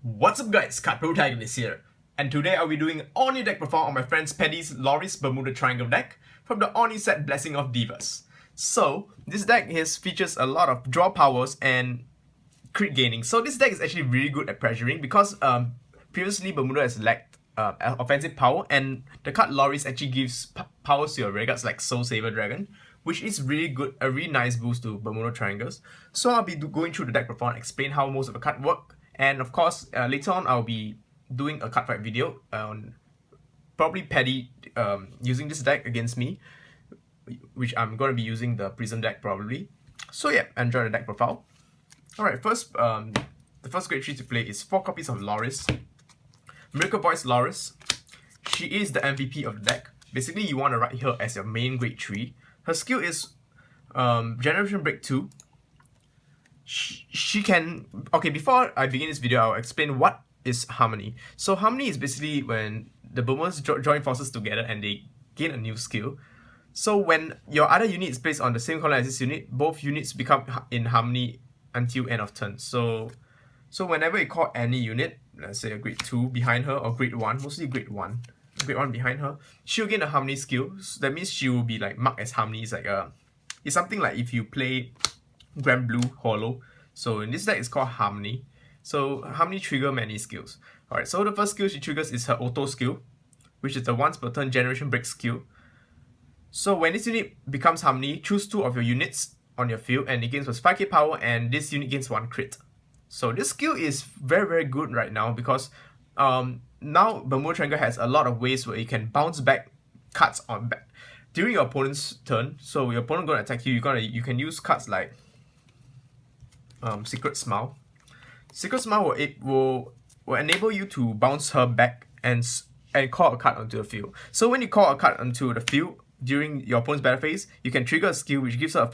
What's up guys, Cardfight is here, and today I'll be doing an all-new deck perform on my friend Paddy's Lauris Bermuda Triangle deck from the all-new set Blessing of Divas. So, this deck features a lot of draw powers and crit gaining. So this deck is actually really good at pressuring because previously Bermuda has lacked offensive power, and the card Lauris actually gives powers to your regards like Soul Saver Dragon, which is really good, a really nice boost to Bermuda Triangles. So I'll be going through the deck perform and explain how most of the card work. And of course, later on I'll be doing a cardfight video on probably Paddy using this deck against me, which I'm going to be using the Prism Deck probably. So yeah, enjoy the deck profile. Alright, the first great tree to play is 4 copies of Lauris. Miracle Voice Lauris. She is the MVP of the deck. Basically, you want to write her as your main grade 3. Her skill is Generation Break 2. She can... Okay, before I begin this video, I'll explain what is Harmony. So Harmony is basically when the Bermudas join forces together and they gain a new skill. So when your other unit is placed on the same color as this unit, both units become in Harmony until end of turn. So whenever you call any unit, let's say a grade 2 behind her or grade 1, mostly grade 1 behind her, she'll gain a Harmony skill. So that means she will be like marked as Harmony. It's something like if you play Grand Blue Hollow. So in this deck it's called Harmony. So Harmony trigger many skills. Alright, so the first skill she triggers is her auto skill, which is the once per turn Generation Break skill. So when this unit becomes Harmony, choose 2 of your units on your field and it gains plus 5k power, and this unit gains 1 crit. So this skill is very good right now because now Bermuda Triangle has a lot of ways where you can bounce back cards on back during your opponent's turn. So your opponent gonna attack you, you can use cards like Secret Smile. Secret Smile will enable you to bounce her back and call a card onto the field. So when you call a card onto the field during your opponent's battle phase, you can trigger a skill which gives her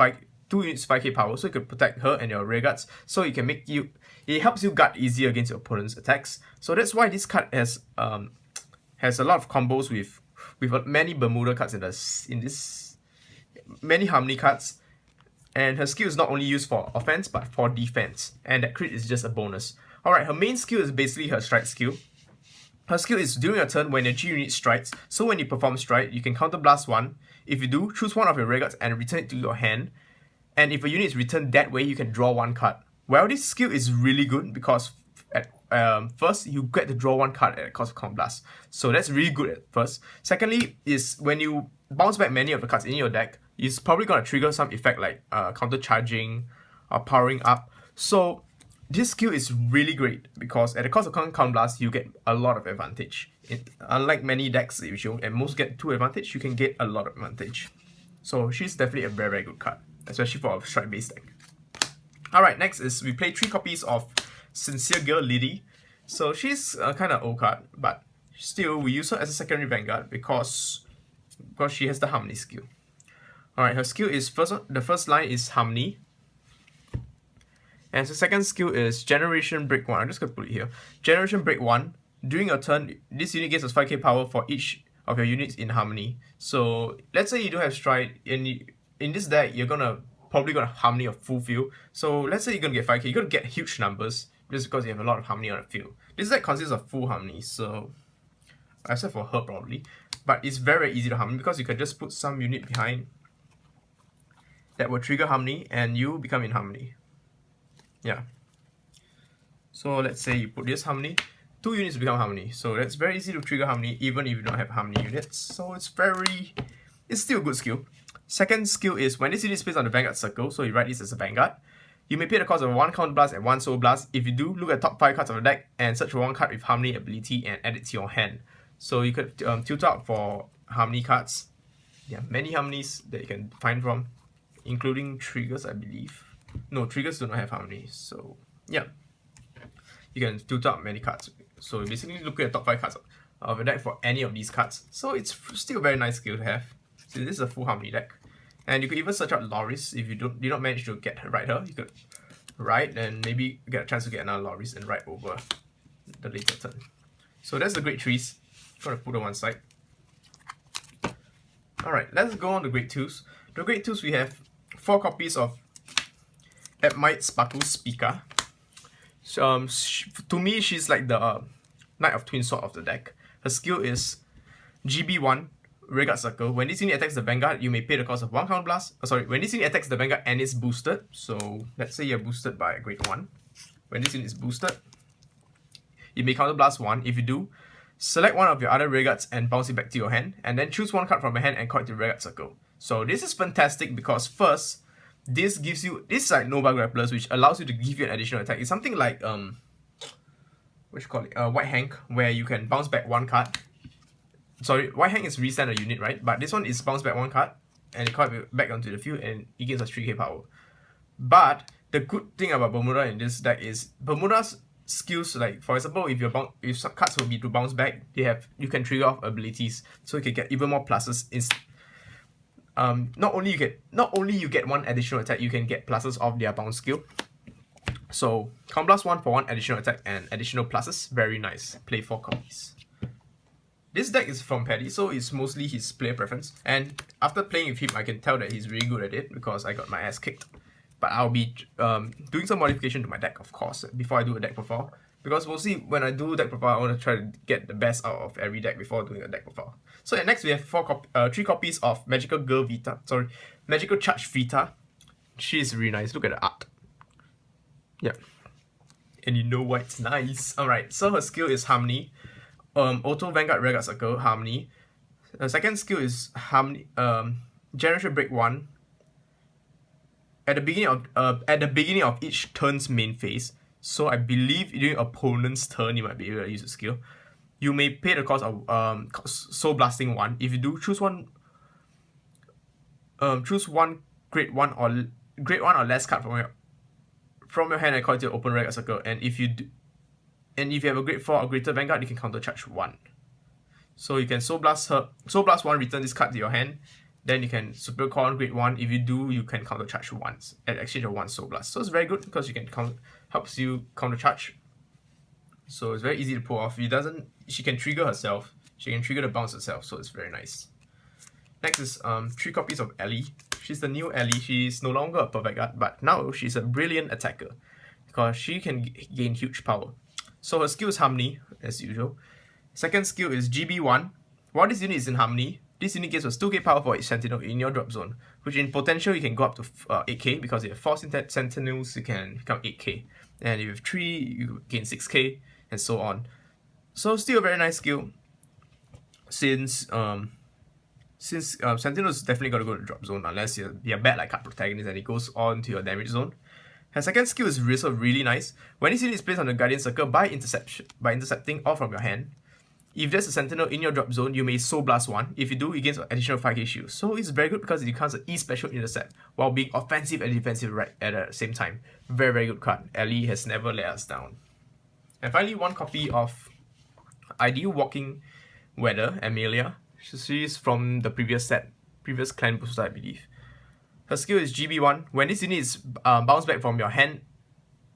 2 units 5k power, so you can protect her and your rear guards. So it helps you guard easier against your opponent's attacks. So that's why this card has a lot of combos with many Bermuda cards in this many Harmony cards. And her skill is not only used for offense but for defense, and that crit is just a bonus. Alright, her main skill is basically her strike skill. Her skill is during your turn when your G unit strikes. So when you perform strike, you can counter blast 1. If you do, choose 1 of your rear guards and return it to your hand. And if a unit is returned that way, you can draw 1 card. Well, this skill is really good because at first you get to draw 1 card at the cost of counter blast. So that's really good at first. Secondly is when you bounce back many of the cards in your deck, it's probably going to trigger some effect like counter charging or powering up. So this skill is really great because at the cost of counter blast, you get a lot of advantage. Unlike many decks, which you at most get 2 advantage, you can get a lot of advantage. So she's definitely a very good card, especially for a strike based deck. Alright, next is we play 3 copies of Sincere Girl Liddy. So she's a kind of old card, but still we use her as a secondary Vanguard because she has the Harmony skill. Alright, her skill is the first line is Harmony. And the second skill is Generation Break 1. I'm just going to put it here. Generation Break 1. During your turn, this unit gains 5k power for each of your units in Harmony. So let's say you don't have Stride, and in this deck, you're probably gonna Harmony of full field. So let's say you're gonna get 5k, you're gonna get huge numbers just because you have a lot of Harmony on the field. This deck consists of full Harmony, so except for her probably. But it's very easy to Harmony because you can just put some unit behind that will trigger Harmony and you become in Harmony. Yeah. So let's say you put this Harmony, 2 units become Harmony. So that's very easy to trigger Harmony even if you don't have Harmony units. So it's still a good skill. Second skill is when this unit is placed on the Vanguard circle, so you write this as a Vanguard. You may pay the cost of 1 Counter Blast and 1 Soul Blast. If you do, look at top 5 cards of the deck and search for 1 card with Harmony ability and add it to your hand. So you could tilt out for Harmony cards. There are many Harmonies that you can find from, including triggers, I believe. No, triggers do not have Harmony, so yeah. You can tilt out many cards. So you basically look at the top 5 cards of a deck for any of these cards. So it's still a very nice skill to have. So this is a full Harmony deck. And you could even search out Lauris if you did not manage to write her. You could write and maybe get a chance to get another Lauris and write over the later turn. So that's the great 3s. I'm gonna put on one side. Alright, let's go on to grade 2s. The grade 2s we have 4 copies of Admite Sparkle Speaker. To me, she's like the Knight of Twin Sword of the deck. Her skill is GB1, Rearguard Circle. When this unit attacks the Vanguard, you may pay the cost of 1 Counterblast. When this unit attacks the Vanguard and is boosted, so let's say you're boosted by a grade 1. When this unit is boosted, you may Counterblast 1. If you do, select one of your other Rearguards and bounce it back to your hand, and then choose one card from your hand and call it to Rearguard Circle. So this is fantastic because first, this gives you, this is like Nova Grapplers, which allows you to give you an additional attack. It's something like White Hank, where you can bounce back one card. Sorry, White Hank is resend a unit, right? But this one is bounce back one card and it call it back onto the field and it gives us 3k power. But the good thing about Bermuda in this deck is Bermuda's skills, like for example, if some cards will be to bounce back, you can trigger off abilities, so you can get even more pluses. Not only you get one additional attack, you can get pluses off their bounce skill. So Counterblast 1 for 1 additional attack and additional pluses, very nice. Play 4 copies. This deck is from Paddy, so it's mostly his player preference. And after playing with him, I can tell that he's really good at it because I got my ass kicked. But I'll be doing some modification to my deck, of course, before I do a deck profile. Because mostly when I do deck profile, I want to try to get the best out of every deck before doing a deck profile. So next we have 3 copies of Magical Charge Vita. She is really nice. Look at the art. Yeah. And you know why it's nice. Alright, so her skill is Harmony. Auto Vanguard Rearguard Circle, Harmony. The second skill is Harmony, Generation Break 1. At the beginning of each turn's main phase, so I believe during opponent's turn you might be able to use the skill. You may pay the cost of Soul Blasting 1. If you do, choose one grade 1 or less card from your hand and call it to your open Rearguard Circle. And if you have a grade 4 or greater Vanguard, you can counter charge 1. So you can Soul Blast 1, return this card to your hand. Then you can Super Call on grade 1. If you do, you can counter charge once at exchange of 1 Soul Blast. So it's very good because you can helps you counter charge. So it's very easy to pull off. She can trigger herself. She can trigger the bounce herself. So it's very nice. Next is 3 copies of Ellie. She's the new Ellie. She's no longer a perfect guard, but now she's a brilliant attacker because she can gain huge power. So her skill is Harmony, as usual. Second skill is GB1. While this unit is in Harmony, this unit gives us 2k power for each Sentinel in your drop zone, which in potential you can go up to 8k because if you have 4 Sentinels, you can become 8k. And if you have 3, you gain 6k, and so on. So still a very nice skill, since Sentinels definitely got to go to drop zone unless you're bad like card protagonist and it goes on to your damage zone. Her second skill is also really nice. When this unit is placed on the Guardian Circle by intercepting or from your hand, if there's a Sentinel in your drop zone, you may Soul Blast 1. If you do, it gains an additional 5k shield. So it's very good because it becomes an E-Special Intercept while being offensive and defensive right at the same time. Very, very good card. Ellie has never let us down. And finally, 1 copy of Ideal Walking Weather, Amelia. She's from the previous clan booster, I believe. Her skill is GB1. When this unit is bounced back from your hand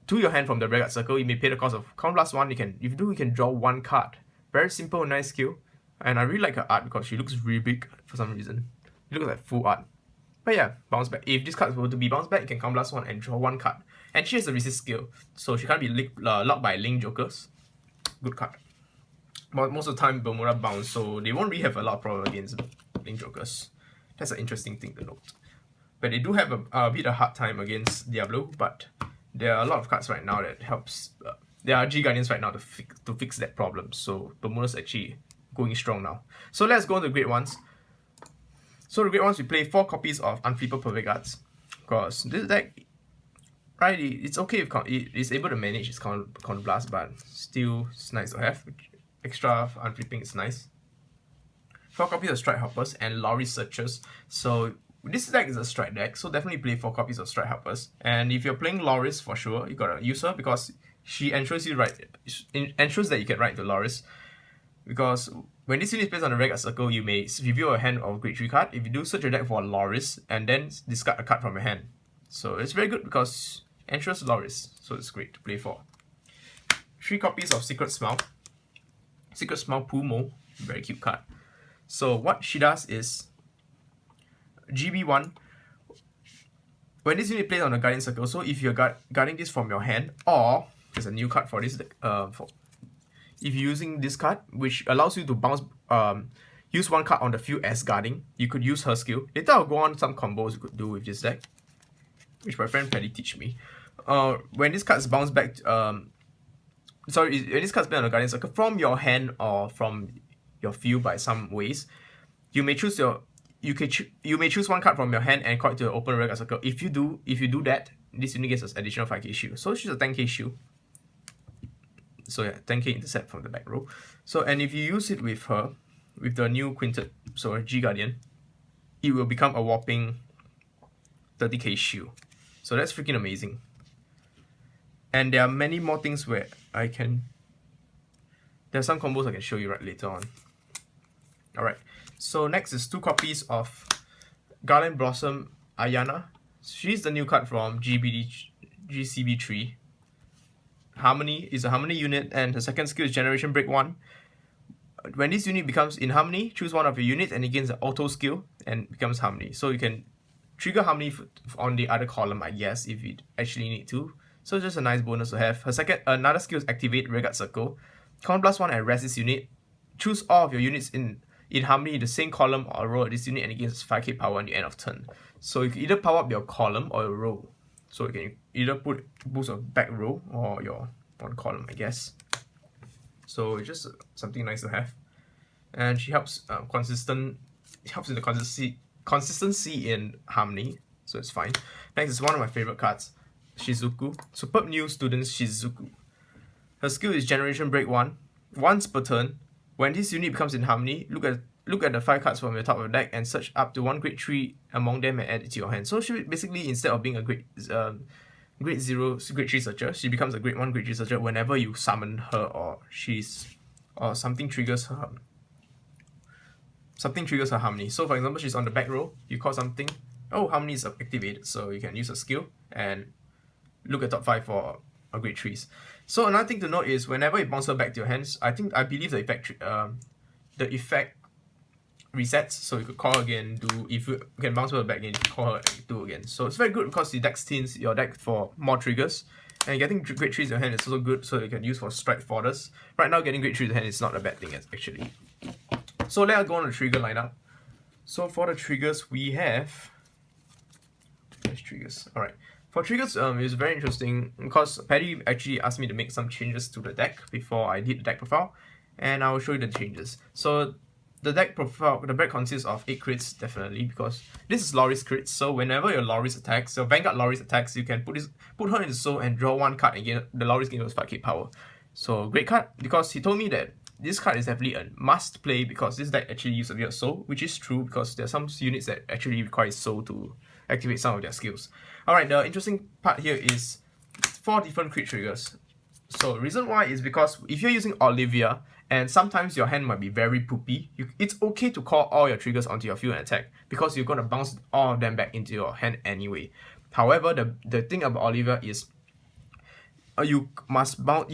to your hand from the Rearguard Circle, you may pay the cost of Counterblast 1. If you do, you can draw 1 card. Very simple, nice skill. And I really like her art because she looks really big for some reason. It looks like full art. But yeah, bounce back. If this card were to be bounced back, you can Counterblast 1 and draw 1 card. And she has a resist skill, so she can't be locked by Link Jokers. Good card. But most of the time, Bermuda bounce, so they won't really have a lot of problem against Link Jokers. That's an interesting thing to note. But they do have a bit of hard time against Diablo, but there are a lot of cards right now that helps. There are G-Guardians right now to fix that problem, so Bermuda's actually going strong now. So let's go on to Grade 1s. So the Grade 1s, we play 4 copies of Unflipper Perfect Guards, because this deck, right, it's okay if it's able to manage its counter blast, but still it's nice to have. Extra unflipping is nice. 4 copies of Strike Hoppers and Lauris Searchers. So this deck is a strike deck, so definitely play 4 copies of Strike Hoppers. And if you're playing Lauris, for sure, you gotta use her because she ensures that you can ride to Lauris. Because when this unit is placed on the Rearguard Circle, you may reveal a hand of Grade 3 card. If you do, search your deck for Lauris and then discard a card from your hand. So it's very good because it ensures Lauris, so it's great to play for. 3 copies of Secret Smile. Secret Smile Pumo, very cute card. So what she does is GB1. When this unit plays on the Guardian Circle, so if you're guarding this from your hand, or There's a new card for this deck. If you're using this card, which allows you to bounce, use one card on the field as guarding, you could use her skill. Later I'll go on some combos you could do with this deck, which my friend Paddy teach me. When this card's bounce back, when this card's played on the Guardian Circle from your hand or from your field by some ways, you may choose you may choose one card from your hand and call it to the open rear guard circle. If you do that, this unit gets an additional 5k shield. So she's a 10k shield. So yeah, 10k intercept from the back row. So and if you use it with her, with the new Quintet, so G Guardian, it will become a whopping 30k shield. So that's freaking amazing. And there are many more things where there are some combos I can show you right later on. Alright, so next is 2 copies of Garland Blossom Ayana. She's the new card from G-CB03. Harmony is a Harmony unit, and her second skill is Generation Break 1. When this unit becomes in Harmony, choose one of your units and it gains an auto skill and becomes Harmony. So you can trigger Harmony on the other column, I guess, if you actually need to. So just a nice bonus to have. Her another skill is Activate Rearguard Circle. Count +1 and rest this unit. Choose all of your units in Harmony in the same column or row of this unit and it gains 5k power at the end of turn. So you can either power up your column or your row. So you can either boost your back row or your one column, I guess. So it's just something nice to have. And she helps in the consistency in Harmony, so it's fine. Next is one of my favorite cards, Shizuku. Superb new student Shizuku. Her skill is Generation Break 1. Once per turn, when this unit becomes in Harmony, look at the 5 cards from your top of the deck and search up to 1 grade 3 among them and add it to your hand. So she basically, instead of being a grade 0, grade 3 searcher, she becomes a grade 1, grade 3 searcher whenever you summon her or something triggers her. Something triggers her Harmony. So for example, she's on the back row, you call something, oh, Harmony is activated, so you can use a skill and look at top 5 for a grade 3s. So another thing to note is whenever you bounce her back to your hands, I believe the effect resets, so you could call her again, if you can bounce her back again, call her and do again. So it's very good because the deck thins your deck for more triggers, and getting grade 3s in your hand is also good, so you can use for strike foders. Right now getting grade 3s in your hand is not a bad thing actually. So let's go on the trigger lineup. So for the triggers we have, alright. For triggers, it's very interesting because Paddy actually asked me to make some changes to the deck before I did the deck profile, and I will show you the changes. So the deck consists of 8 crits definitely, because this is Lauris crits. So whenever your Lauris attacks, your Vanguard Lauris attacks, you can put her in the soul and draw 1 card again. The Lauris gives 5k power. So great card, because he told me that this card is definitely a must play because this deck actually uses a bit of soul, which is true because there are some units that actually require soul to activate some of their skills. Alright, the interesting part here is 4 different crit triggers. So the reason why is because if you're using Olivia and sometimes your hand might be very poopy, it's okay to call all your triggers onto your field and attack because you're going to bounce all of them back into your hand anyway. However, the thing about Olivia is you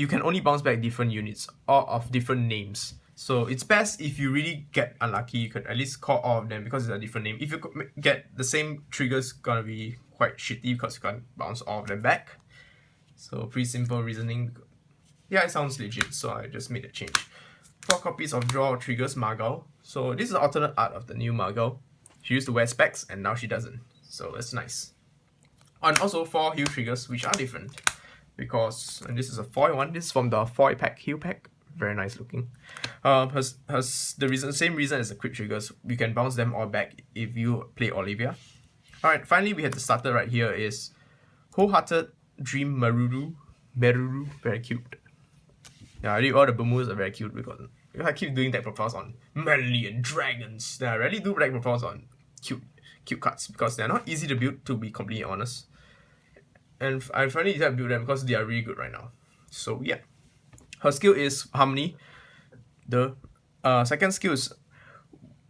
can only bounce back different units or of different names. So it's best if you really get unlucky, you could at least call all of them because it's a different name. If you get the same triggers, gonna be quite shitty because you can't bounce all of them back. So pretty simple reasoning. Yeah, it sounds legit, so I just made a change. 4 copies of Draw Triggers Margal. So this is the alternate art of the new Margal. She used to wear specs and now she doesn't. So that's nice. And also 4 heal triggers, which are different. Because, and this is a foil one, this is from the foil pack, heal pack. Very nice looking. Same reason as the crit triggers. You can bounce them all back if you play Olivia. Alright, finally we have the starter right here is Wholehearted Dream Meruru, very cute. Yeah, I really all the Bermudas are very cute because I keep doing deck profiles on Melody and Dragons. Then I really do deck profiles on cute cards because they're not easy to build, to be completely honest. And I finally decided to build them because they are really good right now. So yeah. Her skill is Harmony. The second skill is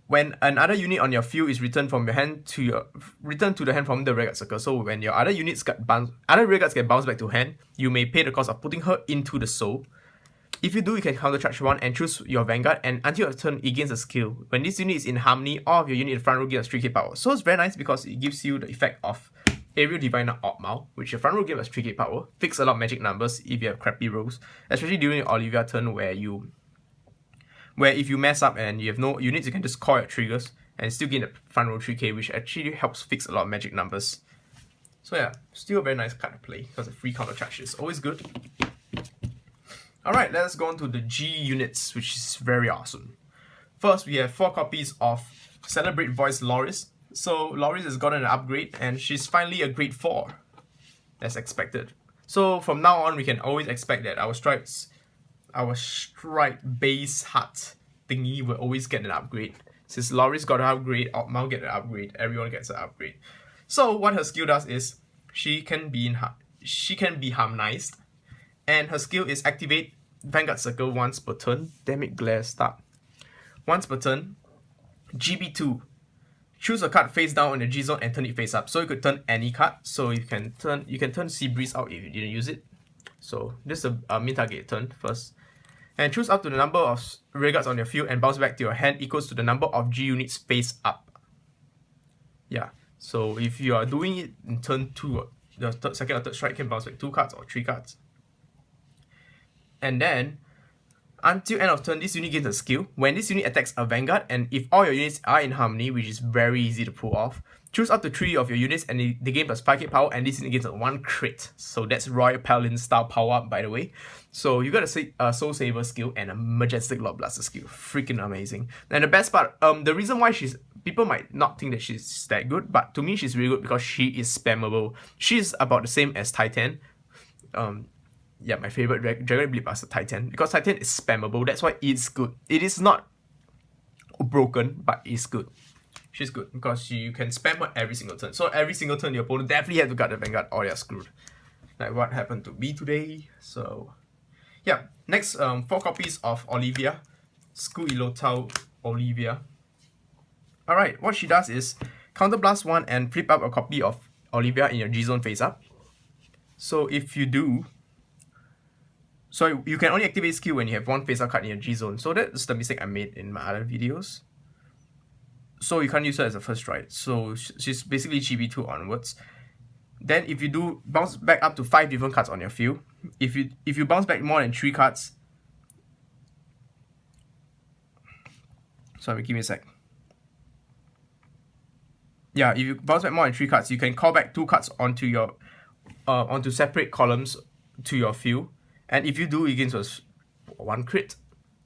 when another unit on your field is returned from your hand to the hand from the rearguard circle. So when your other units other rearguards get bounced back to hand, you may pay the cost of putting her into the soul. If you do, you can counter charge 1 and choose your Vanguard, and until your turn it gains a skill. When this unit is in Harmony, all of your unit in the front row gets 3k power. So it's very nice because it gives you the effect of Aerial Diviner Opmal, which your front row gives us 3k power, fix a lot of magic numbers if you have crappy rolls, especially during your Olivia turn where if you mess up and you have no units, you can just call your triggers and still gain the front row 3k, which actually helps fix a lot of magic numbers. So yeah, still a very nice card to play because the free counter charge is always good. Alright, let's go on to the G units, which is very awesome. First, we have 4 copies of Celebrate Voice Lauris. So Lauris has gotten an upgrade and she's finally a grade 4, as expected. So from now on, we can always expect that our stripe base hut thingy will always get an upgrade. Since Lauris got an upgrade, Outmal get an upgrade, everyone gets an upgrade. So what her skill does is she can be harmonized, and her skill is activate Vanguard Circle once per turn. Damn it, glare, stop. Once per turn, GB2. Choose a card face down on the G zone and turn it face up. So you could turn any card. So you can turn Sea Breeze out if you didn't use it. So this is a main target turn first. And choose up to the number of regards on your field and bounce back to your hand equals to the number of G units face up. Yeah. So if you are doing it in turn 2, the second or third strike can bounce back 2 cards or 3 cards. And then until end of turn, this unit gains a skill. When this unit attacks a Vanguard, and if all your units are in Harmony, which is very easy to pull off, choose up to 3 of your units and they gain plus 5k power, and this unit gains a 1 crit. So that's Royal Paladin style power up, by the way. So you got a Soul Saver skill and a Majestic Lord Blaster skill. Freaking amazing. And the best part, the reason why people might not think that she's that good, but to me she's really good because she is spammable. She's about the same as Titan. Yeah, my favorite Dragon Blade Blaster, Titan, because Titan is spammable. That's why it's good. It is not broken, but it's good. She's good because you can spam her every single turn. So every single turn, your opponent definitely have to guard the Vanguard or they're screwed. Like what happened to me today. So yeah, next 4 copies of Olivia, School Ilotau Olivia. Alright, what she does is counterblast 1 and flip up a copy of Olivia in your G zone face up. So if you do, so you can only activate skill when you have 1 face up card in your G zone. So that's the mistake I made in my other videos. So you can't use her as a first strike. So she's basically GB2 onwards. Then if you do bounce back up to 5 different cards on your field, if you bounce back more than 3 cards, sorry, give me a sec. Yeah, if you bounce back more than 3 cards, you can call back 2 cards onto your onto separate columns to your field. And if you do, it gains us 1 crit.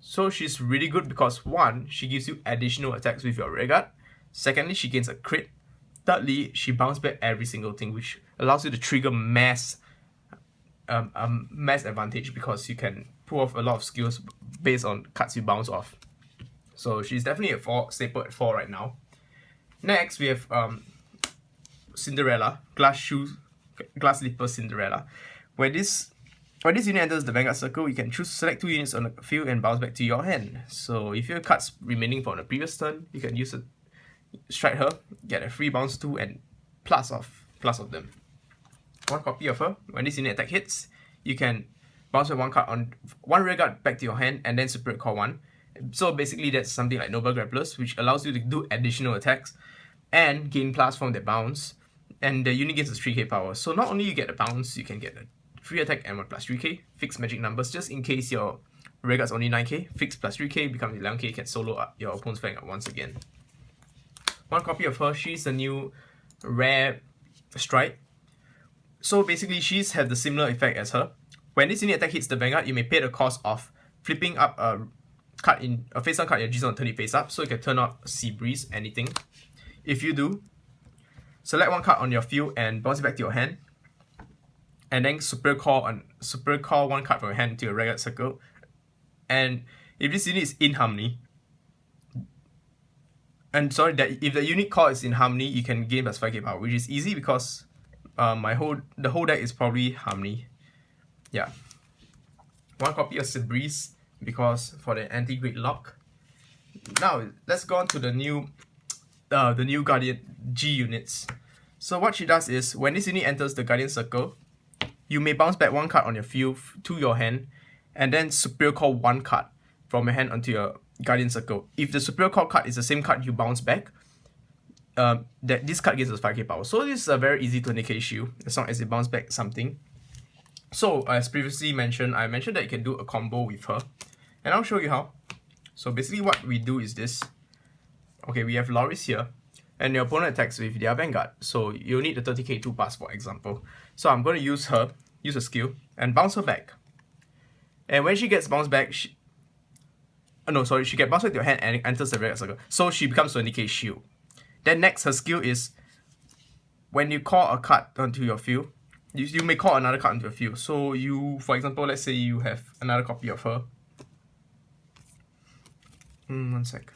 So she's really good because 1, she gives you additional attacks with your Regard. Secondly, she gains a crit. Thirdly, she bounces back every single thing, which allows you to trigger mass advantage because you can pull off a lot of skills based on cards you bounce off. So she's definitely a staple at 4 right now. Next, we have Cinderella, Glass Slipper Cinderella. When this unit enters the Vanguard Circle, you can select 2 units on the field and bounce back to your hand. So if you have cards remaining from the previous turn, you can use strike her, get a free bounce 2 and plus of them. 1 copy of her. When this unit attack hits, you can bounce back 1 card on 1 rear guard back to your hand and then Spirit Call 1. So basically that's something like Noble Grapplers, which allows you to do additional attacks and gain plus from the bounce. And the unit gets a 3k power. So not only you get a bounce, you can get a free attack and 1 plus 3k, fixed magic numbers just in case your Regards only 9k, fixed plus 3k becomes 11k, you can solo up your opponent's Vanguard once again. 1 copy of her, she's a new rare strike. So basically she's have the similar effect as her. When this unit attack hits the Vanguard, you may pay the cost of flipping up a face-up card in your G zone and turn it face up, so you can turn out Sea Breeze, anything. If you do, select 1 card on your field and bounce it back to your hand. And then super call 1 card from your hand to your Vanguard Circle. And if this unit is in Harmony, if the unit call is in Harmony, you can gain plus 5k power, which is easy because the whole deck is probably Harmony. Yeah. 1 copy of Sea Breeze because for the anti-grid lock. Now let's go on to the new Guardian G units. So what she does is when this unit enters the Guardian Circle, you may bounce back 1 card on your field to your hand, and then Superior Call 1 card from your hand onto your Guardian Circle. If the Superior Call card is the same card you bounce back, that this card gives us 5k power. So this is a very easy 20k shield as long as it bounce back something. So as previously mentioned, I mentioned that you can do a combo with her, and I'll show you how. So basically what we do is this. Okay, we have Lauris here, and your opponent attacks with their Vanguard. So you'll need the 30k 2-pass, for example. So I'm going to use her, use a skill, and bounce her back. And when she gets bounced back, she gets bounced back to your hand and enters the Vanguard circle. So she becomes 20k shield. Then next, her skill is, when you call a card onto your field, you may call another card onto your field. So you, for example, let's say you have another copy of her. One sec.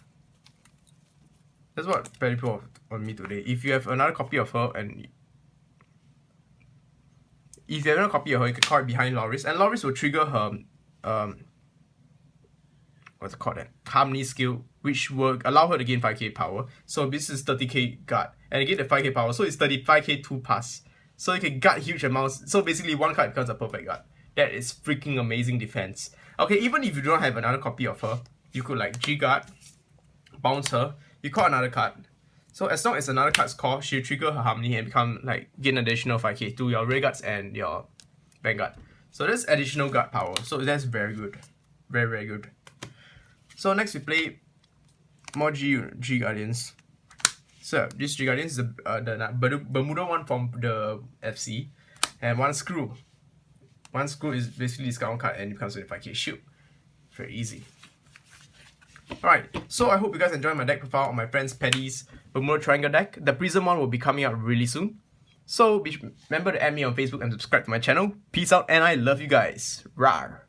That's what Paddy put on me today. If you have another copy of her and you can call it behind Lauris, and Lauris will trigger her what's it called, that Harmony skill, which will allow her to gain 5k power. So this is 30k guard, and again the 5k power, so it's 35k 2-pass. So you can guard huge amounts. So basically one card becomes a perfect guard. That is freaking amazing defense. Okay, even if you don't have another copy of her, you could like G-guard, bounce her, you call another card. So as long as another card's called, she'll trigger her Harmony and become like gain additional 5k to your rear guards and your Vanguard. So that's additional guard power. So that's very good. Very, very good. So next we play more G Guardians. So this G Guardians is the Bermuda one from the FC, and one screw. One screw is basically discount card and it becomes 25k shield. Very easy. Alright, so I hope you guys enjoyed my deck profile on my friend's Paddy's Bermuda Triangle deck. The Prism one will be coming out really soon. So remember to add me on Facebook and subscribe to my channel. Peace out and I love you guys. Rawr.